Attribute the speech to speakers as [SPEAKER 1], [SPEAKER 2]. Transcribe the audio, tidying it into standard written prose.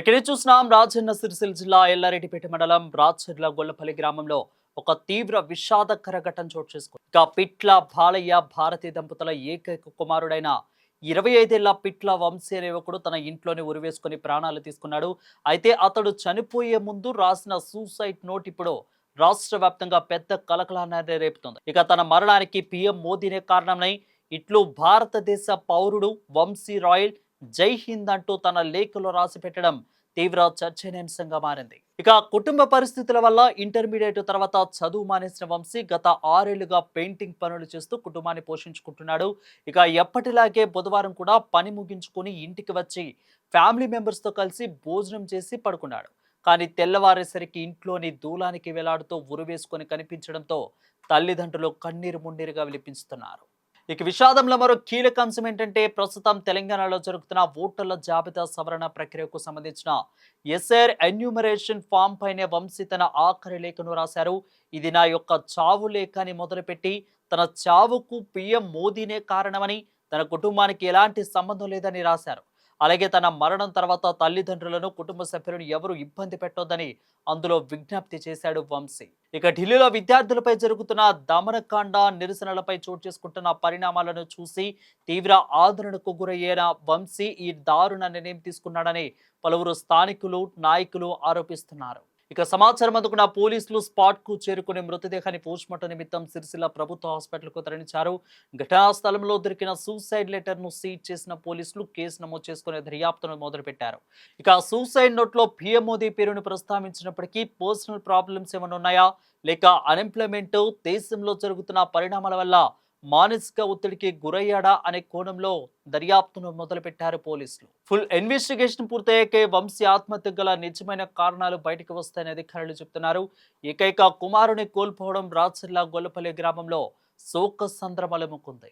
[SPEAKER 1] ఎక్కడి చూసినాం రాజన్న సిరిసిల్ల జిల్లా ఎల్లారెడ్డిపేట మండలం రాచర్ల గొల్లపల్లి గ్రామంలో ఒక తీవ్ర విషాదకర ఘటన చోటు చేసుకుంది. ఇక పిట్ల బాలయ్య భారతీ దంపతుల ఏకైక కుమారుడైన 25 ఏళ్ల పిట్ల వంశీ అనే యువకుడు తన ఇంట్లోనే ఉరివేసుకుని ప్రాణాలు తీసుకున్నాడు. అయితే అతడు చనిపోయే ముందు రాసిన సూసైడ్ నోట్ ఇప్పుడు రాష్ట్ర వ్యాప్తంగా పెద్ద కలకలాన్ని రేపుతుంది. ఇక తన మరణానికి పీఎం మోదీనే కారణమని ఇట్లు భారతదేశ పౌరుడు వంశీ రాయల్ జై హింద్ అంటూ తన లేఖలో రాసి పెట్టడం తీవ్ర చర్చనీయాంశంగా మారింది. ఇక కుటుంబ పరిస్థితుల వల్ల ఇంటర్మీడియట్ తర్వాత చదువు మానేసిన వంశీ గత 6 ఏళ్లుగా పెయింటింగ్ పనులు చేస్తూ కుటుంబాన్ని పోషించుకుంటున్నాడు. ఇక ఎప్పటిలాగే బుధవారం కూడా పని ముగించుకుని ఇంటికి వచ్చి ఫ్యామిలీ మెంబర్స్ తో కలిసి భోజనం చేసి పడుకున్నాడు. కానీ తెల్లవారేసరికి ఇంట్లోని దూలానికి వేలాడుతూ ఉరివేసుకొని కనిపించడంతో తల్లిదండ్రులు కన్నీరు మున్నీరుగా విలిపిస్తున్నారు. ఇక విషాదంలో మరో కీలక అంశం ఏంటంటే ప్రస్తుతం తెలంగాణలో జరుగుతున్న ఓటర్ల జాబితా సవరణ ప్రక్రియకు సంబంధించిన ఎస్ఆర్ ఎన్యూమరేషన్ ఫామ్ పైనే వంశీ తన ఆఖరి లేఖను రాశారు. ఇది నా యొక్క చావు లేఖ అని మొదలుపెట్టి తన చావుకు పీఎం మోదీనే కారణమని, తన కుటుంబానికి ఎలాంటి సంబంధం లేదని రాశారు. అలాగే తన మరణం తర్వాత తల్లిదండ్రులను కుటుంబ సభ్యులను ఎవరు ఇబ్బంది పెట్టొద్దని అందులో విజ్ఞప్తి చేశాడు వంశీ. ఇక ఢిల్లీలో విద్యార్థులపై జరుగుతున్న దమనకాండ నిరసనలపై చోటు చేసుకుంటున్న పరిణామాలను చూసి తీవ్ర ఆందోళనకు గురయ్యేన వంశీ ఈ దారుణ నిర్ణయం తీసుకున్నాడని పలువురు స్థానికులు నాయకులు ఆరోపిస్తున్నారు. ఇక సమాచారం అందుకున్న పోలీసులు స్పాట్ కు చేరుకుని మృతదేహాన్ని పోస్ట్మార్టం నిమిత్తం సిరిసిల్ల ప్రభుత్వ హాస్పిటల్ కు తరలించారు. ఘటనా స్థలంలో దొరికిన సూసైడ్ లెటర్ ను సీజ్ చేసిన పోలీసులు కేసు నమోదు చేసుకునే దర్యాప్తును మొదలుపెట్టారు. ఇక సూసైడ్ నోట్ లో పీఎం మోదీ పేరును ప్రస్తావించినప్పటికీ పర్సనల్ ప్రాబ్లమ్స్ ఏమైనా ఉన్నాయా, లేక అన్ఎంప్లాయ్మెంట్, దేశంలో జరుగుతున్న పరిణామాల వల్ల మానసిక ఒత్తిడికి గురయ్యాడా అనే కోణంలో దర్యాప్తును మొదలుపెట్టారు పోలీసులు. ఫుల్ ఇన్వెస్టిగేషన్ పూర్తయ్యాకే వంశీ ఆత్మహత్య గల నిజమైన కారణాలు బయటకు వస్తాయని అధికారులు చెబుతున్నారు. ఏకైక కుమారుని కోల్పోవడం రాచర్ల గొల్లపల్లి గ్రామంలో శోక సంద్రమలముకుంది.